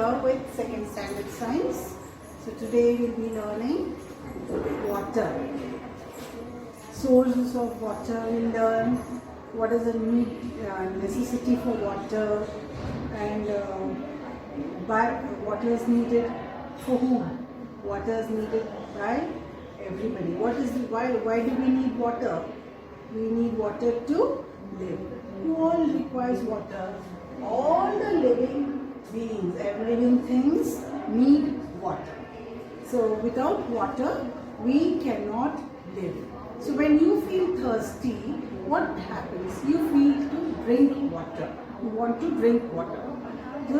here with second standard science. So today we'll be learning water. Sources of water. We'll learn what is the necessity for water, and water is needed for whom? Water is needed by everybody. Why do we need water? We need water to live. Who all requires water? All the living beings, every living things need water. So without water, we cannot live. So when you feel thirsty, what happens? You feel to drink water. You want to drink water. So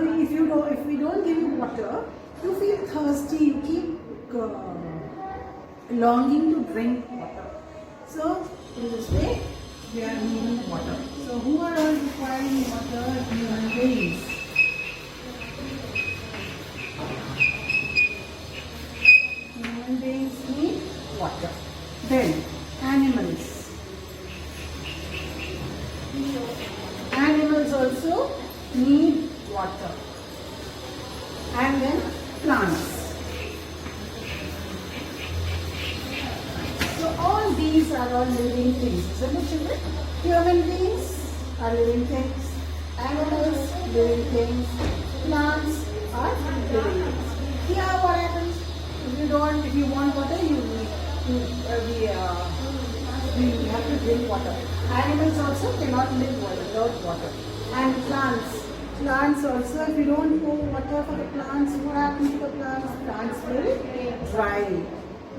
if we don't give you water, you feel thirsty. You keep longing to drink water. So in this way, we are needing water. So who are all requiring water? Human beings. Human beings need water. Then animals. Animals also need water. And then plants. So all these are all living things, isn't it, children? Human beings are living things, animals living things, plants are living things. Here what happens? If you want water, we have to drink water. Animals also cannot live without water. And plants also, if you don't pour water for the plants, what happens to the plants? Plants will dry.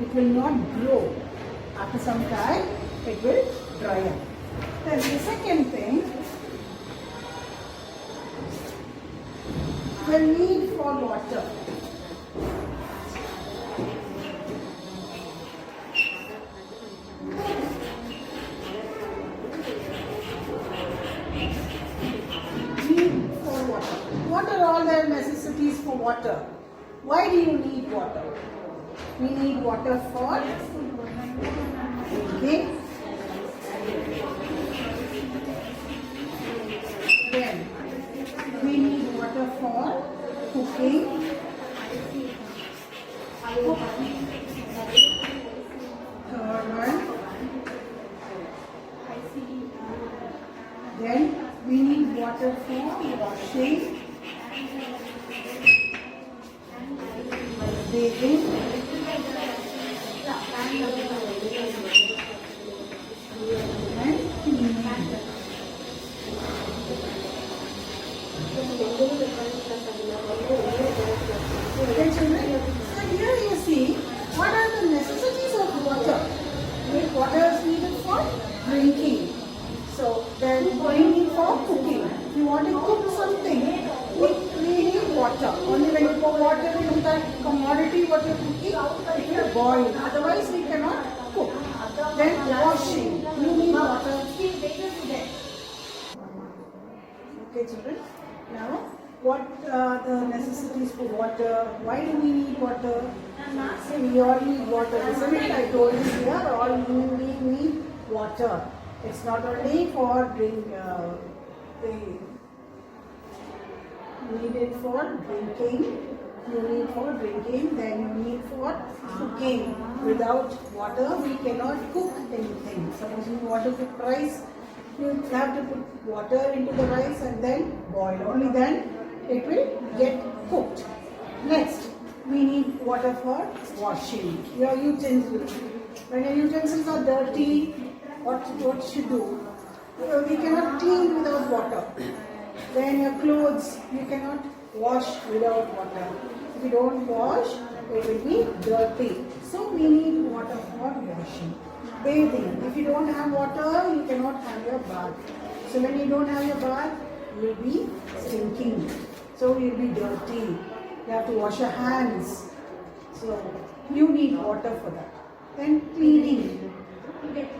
It will not grow. After some time, it will dry up. Then the second thing, the need for water. Need for water. What are all the necessities for water? Why do you need water? We need water for drinking. Then we need water for cooking. Third one. Then we need water for washing, bathing, and cleaning. Okay, children. So here you see what are the necessities of water. Water is needed for drinking. So then we need for cooking. If you want to cook something, we need water. Only when you pour water into that commodity what you're cooking, it will boil. Otherwise we cannot cook. Then washing. You need water. Okay, children. Now, what are the necessities for water? Why do we need water? We all need water. Isn't it? I told you here, all human beings need water. It's not only for drink. They need it for drinking. You need for drinking. Then you need for cooking. Without water, we cannot cook anything. Suppose you want to cook rice, you have to put water into the rice and then boil. Only then it will get cooked. Next, we need water for washing your utensils. When your utensils are dirty, what should do? We cannot clean without water. Then your clothes, you cannot wash without water. If you don't wash, it will be dirty. So we need water for washing. Bathing. If you don't have water, you cannot have your bath. So when you don't have your bath, you will be stinking. So you will be dirty. You have to wash your hands. So you need water for that. Then cleaning.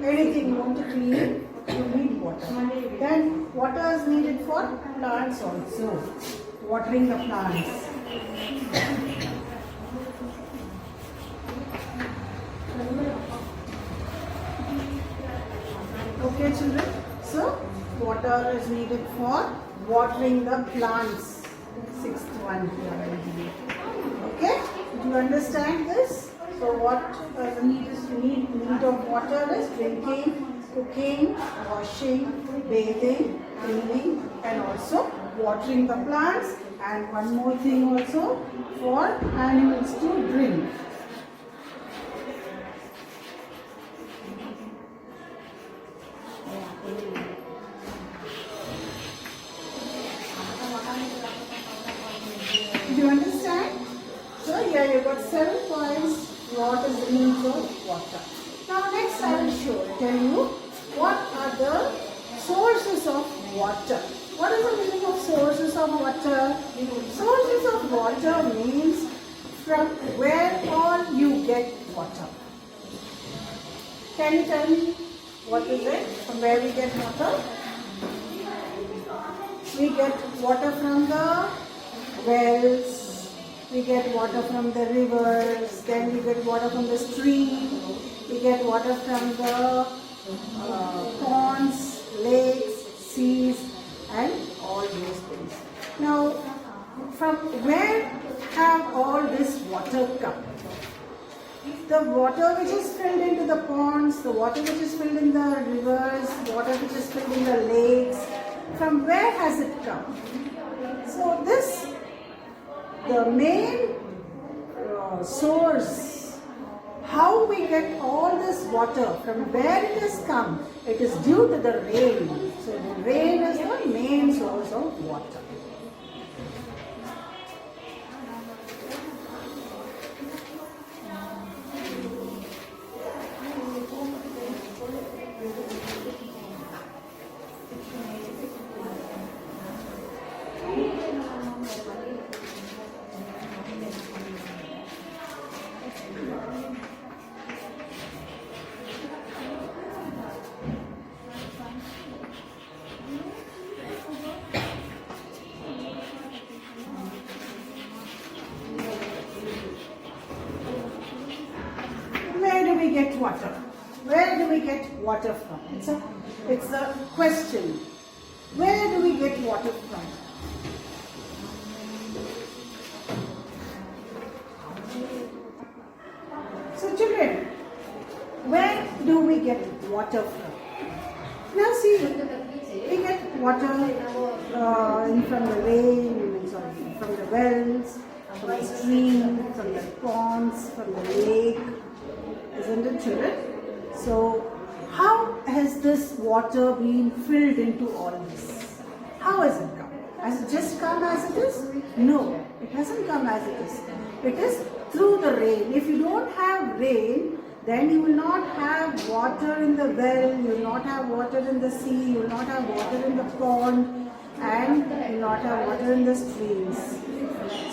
Anything you want to clean, you need water. Then water is needed for plants also. Watering the plants. Okay, children. So water is needed for watering the plants. sixth one here, I believe. Okay? Do you understand this? So what the need of water is drinking, cooking, washing, bathing, cleaning, and also watering the plants. And one more thing also, for animals to drink. Do you understand? So here you got 7 points. What is the need of water? Now next I will tell you what are the sources of water. What is the meaning of sources of water? Sources of water means from where all you get water. Can you tell me what is it? From where we get water? We get water from the wells, we get water from the rivers, then we get water from the stream, we get water from the ponds, lakes, seas, and all those things. Now, from where have all this water come? The water which is filled into the ponds, the water which is filled in the rivers, water which is filled in the lakes, from where has it come? So this, the main source, how we get all this water, from where it has come, it is due to the rain. So the rain is the main source of water. Get water. Where do we get water from? It's a question. Where do we get water from? So children, where do we get water from? Now see, we get water from the rain, from the wells, from the stream, from the ponds, from the lake. Isn't it, children? So, how has this water been filled into all this? How has it come? Has it just come as it is? No, it hasn't come as it is. It is through the rain. If you don't have rain, then you will not have water in the well, you will not have water in the sea, you will not have water in the pond, and you will not have water in the streams.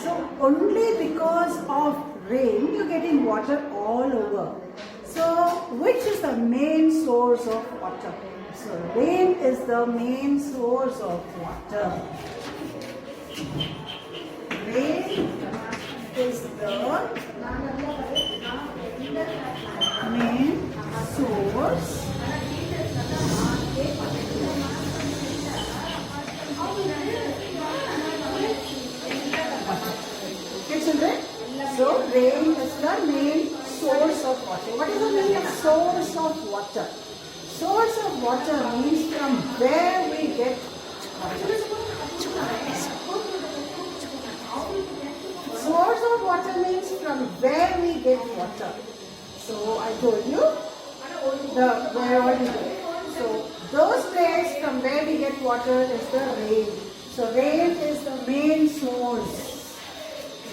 So, only because of rain, you're getting water all over. So, which is the main source of water? So, rain is the main source of water. Rain is the main source. Okay, children? So, rain is the main source of water. What is the meaning of source of water? Source of water means from where we get water. Source of water means from where we get water. So, I told you where all we get. So, those places from where we get water is the rain. So, rain is the main source.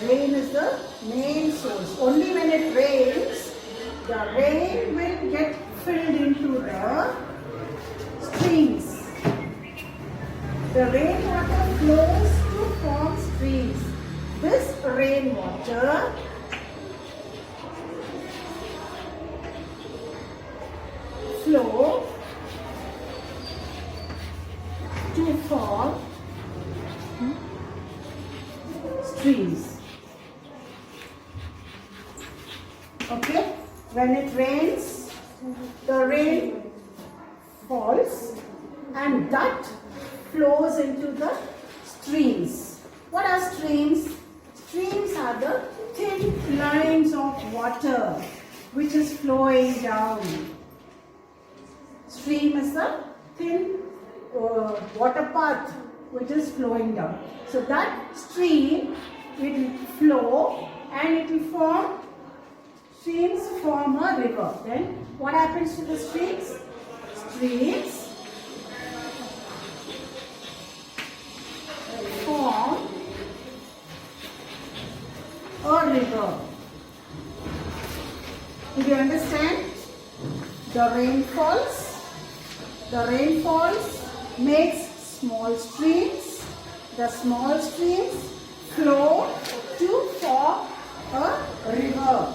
Rain is the main source. Only when it rains, the rain will get filled into the streams. The rainwater flows to form streams. This rainwater flow to form streams. Okay, when it rains, the rain falls and that flows into the streams. What are streams? Streams are the thin lines of water which is flowing down. Stream is a thin water path which is flowing down. So that stream will flow and it will form, streams form a river. Then what happens to the streams? Streams form a river. Did you understand? The rainfalls makes small streams. The small streams flow to form a river.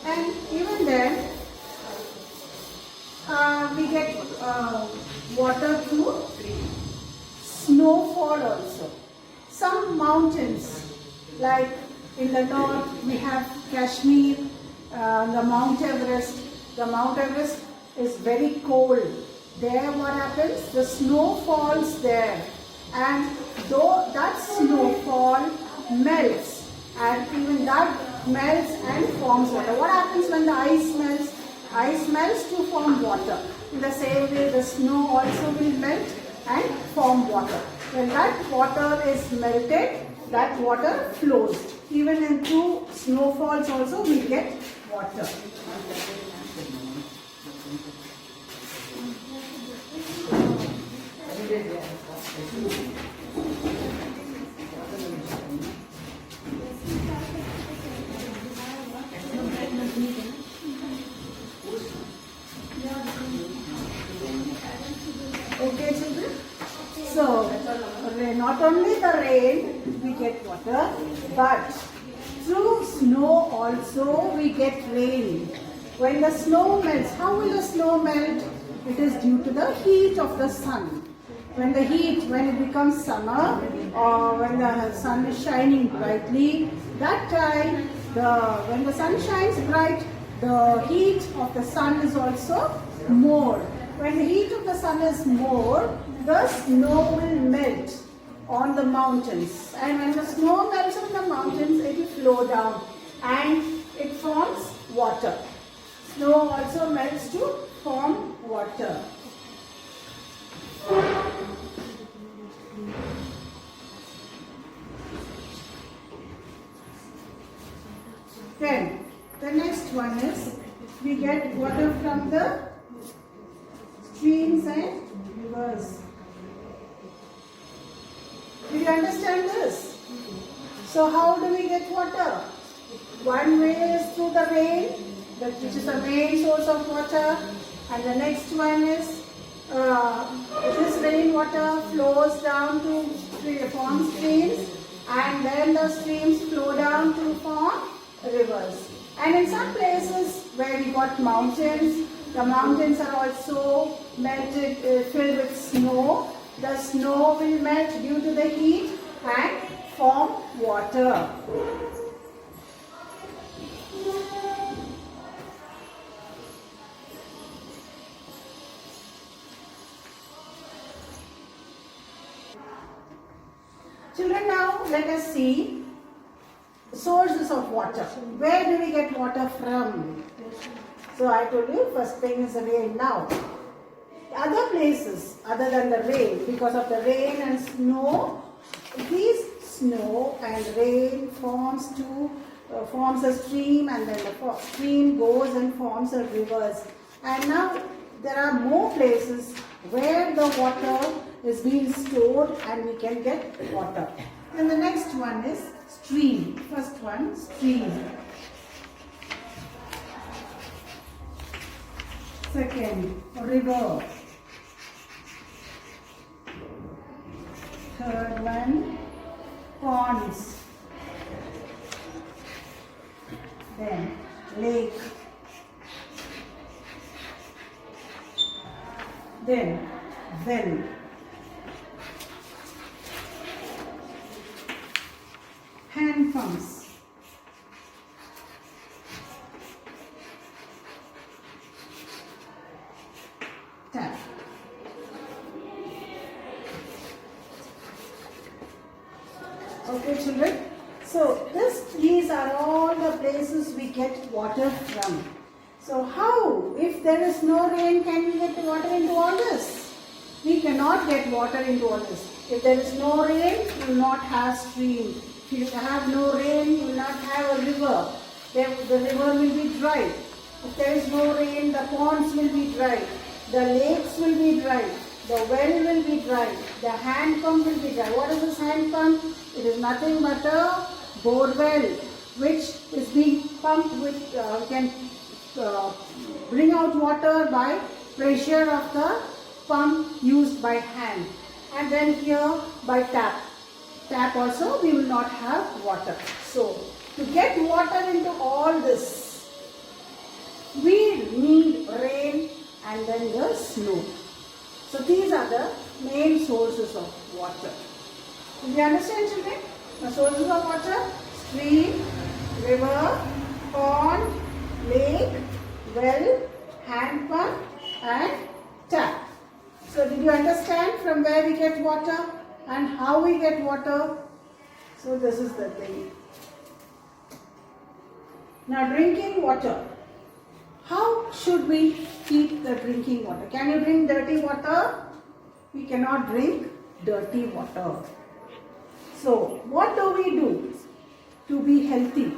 And even then, we get water through snowfall also. Some mountains, like in the north we have Kashmir, the Mount Everest. The Mount Everest is very cold. There what happens? The snow falls there, and though that snowfall melts, and even that melts and forms water. What happens when the ice melts? Ice melts to form water. In the same way, the snow also will melt and form water. When that water is melted, that water flows. Even into snowfalls also we get water. Okay, children? So, not only the rain we get water, but through snow also we get rain. When the snow melts, how will the snow melt? It is due to the heat of the sun. When it becomes summer, or when the sun is shining brightly, that time, when the sun shines bright, the heat of the sun is also more. When the heat of the sun is more, the snow will melt on the mountains. And when the snow melts on the mountains, it will flow down and it forms water. Snow also melts to form water. Then, the next one is, we get water from the streams and rivers. Did you understand this? So how do we get water? One way is through the rain, which is the main source of water, and the next one is this rainwater flows down to form streams, and then the streams flow down to form rivers. And in some places where we got mountains, the mountains are also melted, filled with snow. The snow will melt due to the heat and form water. Children, now let us see sources of water. Where do we get water from? So I told you, first thing is the rain. Now, other places other than the rain, because of the rain and snow, these snow and rain forms a stream, and then the stream goes and forms a rivers. And now there are more places where the water is being stored and we can get water. And the next one is stream. First one, stream. Second, river. Third one, ponds. Then lake. Then well. Hand pumps. Okay, children. So these are all the places we get water from. So how, if there is no rain, can we get water into all this? We cannot get water into all this. If there is no rain, you will not have stream. If you have no rain, you will not have a river. The river will be dry. If there is no rain, the ponds will be dry. The lakes will be dry. The well will be dry. The hand pump will be dry. What is this hand pump? It is nothing but a bore well which is being pumped with, can bring out water by pressure of the pump used by hand. And then here by tap. Tap also we will not have water. So to get water into all this, we need rain and then the snow. So these are the main sources of water. Do you understand, children? The sources of water: stream, river, pond, lake, well, hand pump and tap. So did you understand from where we get water and how we get water? So this is the thing. Now drinking water. How should we keep the drinking water? Can you drink dirty water? We cannot drink dirty water. So what do we do to be healthy?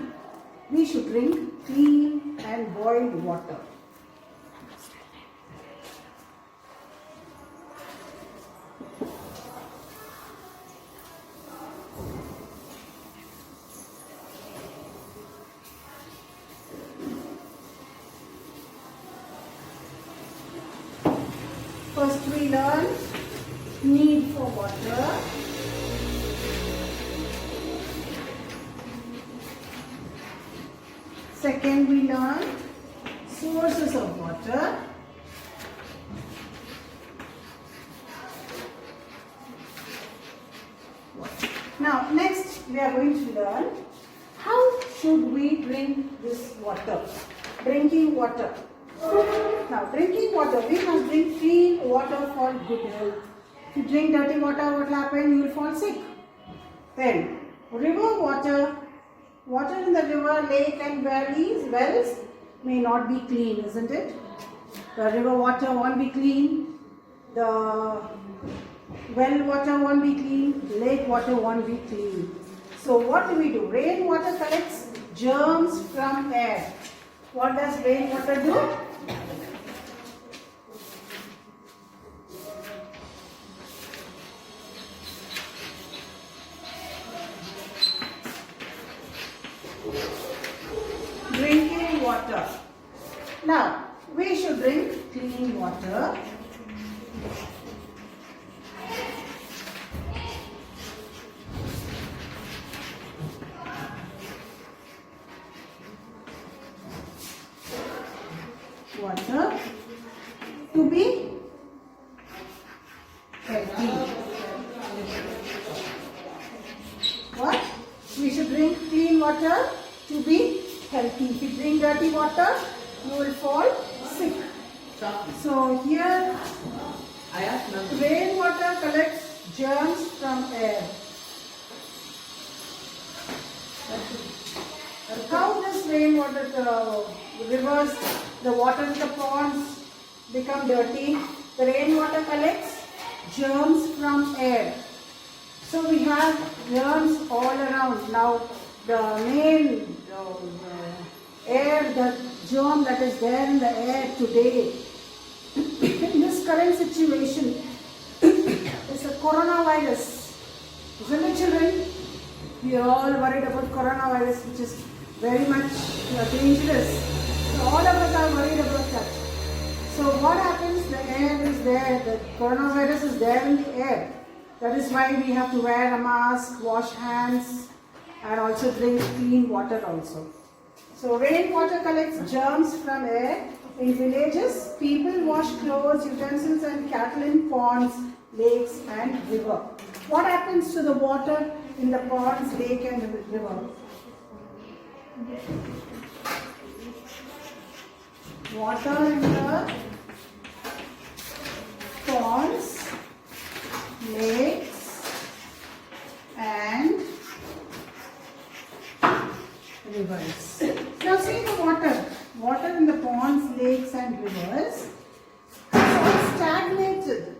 We should drink clean and boiled water. First we learn need for water. Second we learn sources of water. Now next we are going to learn how should we drink this water. Drinking water. Now drinking water, we must drink clean water for good health. If you drink dirty water, what will happen? You will fall sick. Then river water, water in the river, lake and wells may not be clean, isn't it? The river water won't be clean, the well water won't be clean, lake water won't be clean. So what do? Rain water collects germs from air. What does rain water do? Drinking water. Now, we should drink clean water. Water to be healthy. What? We should drink clean water to be healthy. If you drink dirty water, you will fall sick. So here, rainwater collects germs from air. How this rainwater rivers, the water in the ponds become dirty? The rainwater collects germs from air. So we have germs all around. Now the main air, the germ that is there in the air today, in this current situation, is the coronavirus. Isn't it, children? We are all worried about coronavirus, which is very much dangerous. So all of us are worried about that. So what happens? The air is there, the coronavirus is there in the air. That is why we have to wear a mask, wash hands and also drink clean water also. So rainwater collects germs from air. In villages, people wash clothes, utensils and cattle in ponds, lakes and river. What happens to the water in the ponds, lake and river? Water in the ponds, lakes and rivers. Now see the water. Water in the ponds, lakes and rivers is all stagnated.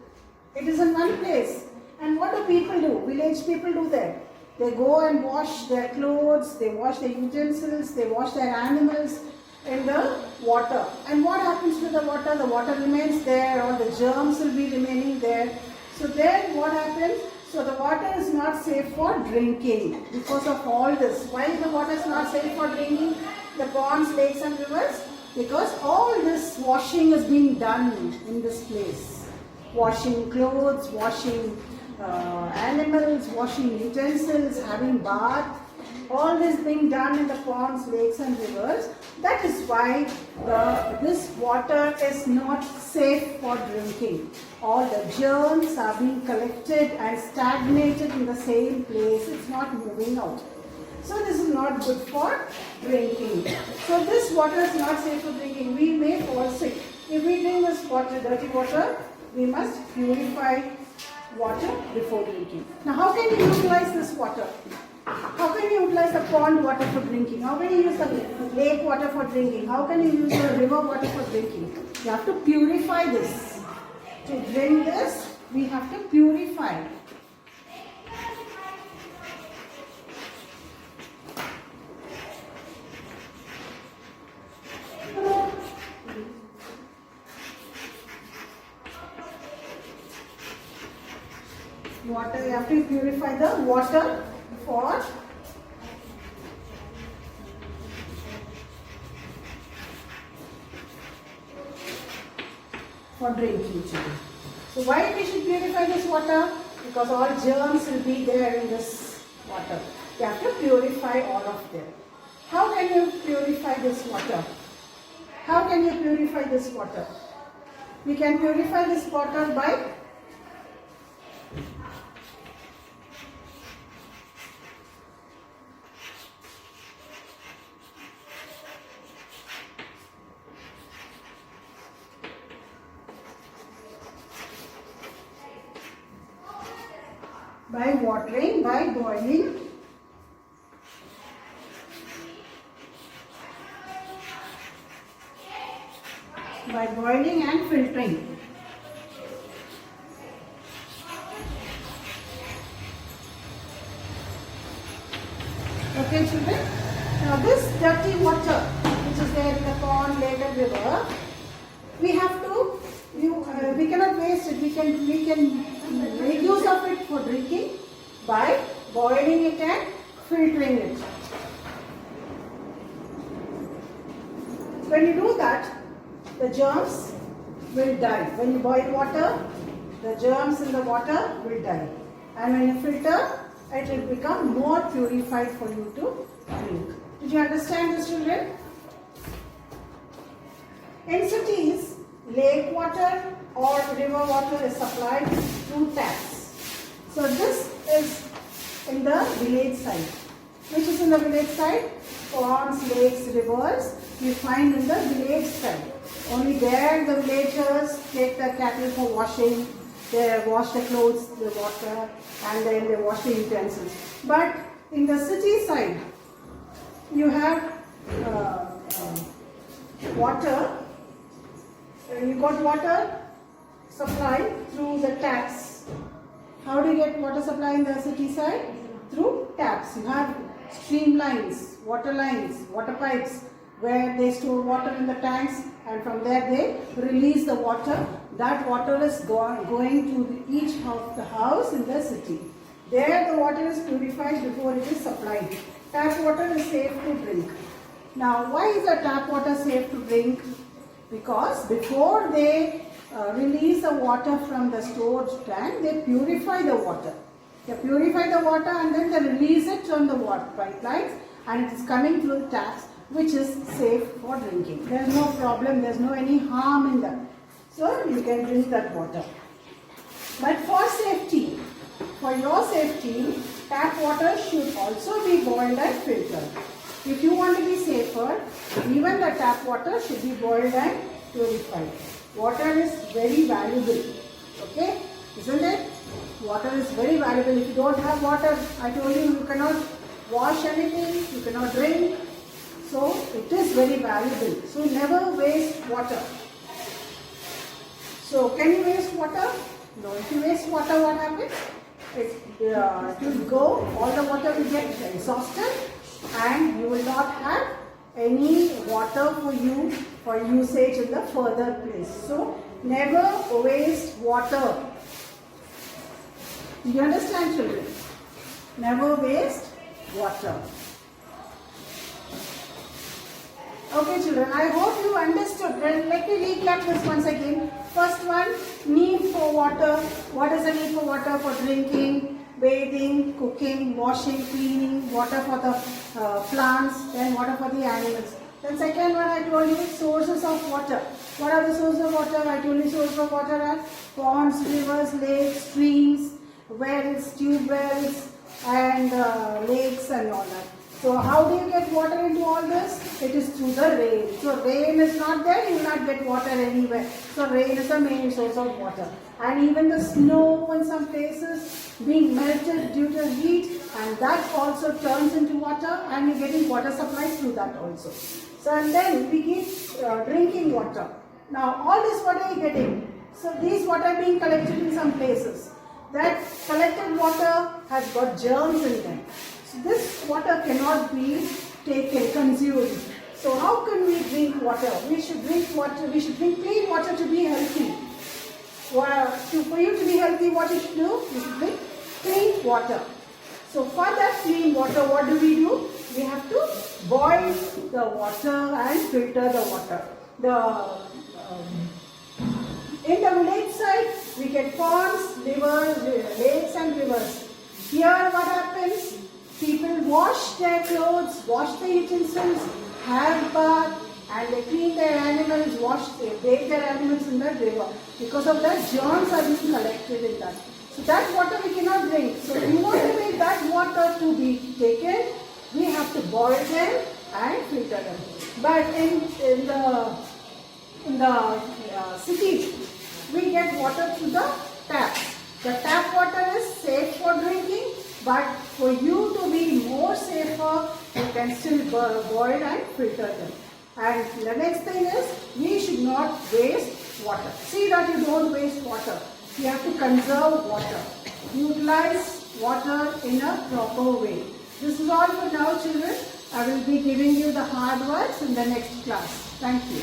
It is in one place. And what do people do? Village people do that. They go and wash their clothes, they wash their utensils, they wash their animals in the water. And what happens to the water? The water remains there, or the germs will be remaining there. So then what happens? So the water is not safe for drinking because of all this. Why the water is not safe for drinking? The ponds, lakes and rivers? Because all this washing is being done in this place. Washing clothes, washing animals, washing utensils, having bath, all this being done in the ponds, lakes and rivers. That is why this water is not safe for drinking. All the germs are being collected and stagnated in the same place. It's not moving out. So this is not good for drinking. So this water is not safe for drinking. We may fall sick. If we drink this water, dirty water, we must purify water before drinking. Now how can you utilize this water? How can you utilize the pond water for drinking? How can you use the lake water for drinking? How can you use the river water for drinking? You have to purify this. To drink this, we have to purify. Water, you have to purify the water for drinking. So why we should purify this water? Because all germs will be there in this water. You have to purify all of them. How can you purify this water? How can you purify this water? We can purify this water by watering, by boiling, and filtering. Okay children, now this dirty water which is there in the pond, lake and river, we have to, we cannot waste it, we can make use of it for drinking by boiling it and filtering it. When you do that, the germs will die. When you boil water, the germs in the water will die. And when you filter, it will become more purified for you to drink. Did you understand this, children? In cities, lake water or river water is supplied through taps. So this is in the village side. Which is in the village side? Ponds, lakes, rivers we find in the village side. Only there the villagers take the cattle for washing. They wash the clothes, the water, and then they wash the utensils. But in the city side, you have water. You got water supply through the taps. How do you get water supply in the city side? Through taps. You have streamlines, water pipes, where they store water in the tanks, and from there they release the water. That water is going to each of the house in the city. There the water is purified before it is supplied. Tap water is safe to drink. Now why is the tap water safe to drink? Because before they release the water from the storage tank, they purify the water. They purify the water and then they release it from the water pipelines, and it is coming through the taps, which is safe for drinking. There is no problem, there is no any harm in that. So you can drink that water. But for safety, for your safety, tap water should also be boiled and filtered. If you want to be safer, even the tap water should be boiled and purified. Water is very valuable. Okay? Isn't it? Water is very valuable. If you don't have water, I told you, you cannot wash anything, you cannot drink, very valuable. So never waste water. So can you waste water? No. If you waste water, what happens? It will go, all the water will get exhausted and you will not have any water for you for usage in the further place. So never waste water. Do you understand, children? Never waste water. Okay, children, I hope you understood. Well, let me recap this once again. First one, need for water. What is the need for water? For drinking, bathing, cooking, washing, cleaning, water for the plants, then water for the animals. Then second one, I told you sources of water. What are the sources of water? I told you sources of water are ponds, rivers, lakes, streams, wells, tube wells, and lakes and all that. So how do you get water into all this? It is through the rain. So rain is not there, you will not get water anywhere. So rain is the main source of water. And even the snow in some places being melted due to heat, and that also turns into water, and you're getting water supply through that also. So and then we keep drinking water. Now all this water are you getting? So these water being collected in some places. That collected water has got germs in them. So this water cannot be taken, consumed. So how can we drink water? We should drink water. We should drink clean water to be healthy. For you to be healthy, what you should do? You should drink clean water. So for that clean water, what do? We have to boil the water and filter the water. In the village side, we get ponds, rivers, lakes and rivers. Here what happens? People wash their clothes, wash their utensils, have bath, and they clean their animals, bathe their animals in the river. Because of that, germs are being collected in that. So that water we cannot drink. So in order to make that water to be taken, we have to boil them and filter them. But in the cities, we get water through the taps. The tap water is safe for drinking, but for you to be more safer, you can still boil and filter them. And the next thing is, we should not waste water. See that you don't waste water. You have to conserve water. Utilize water in a proper way. This is all for now, children. I will be giving you the hard words in the next class. Thank you.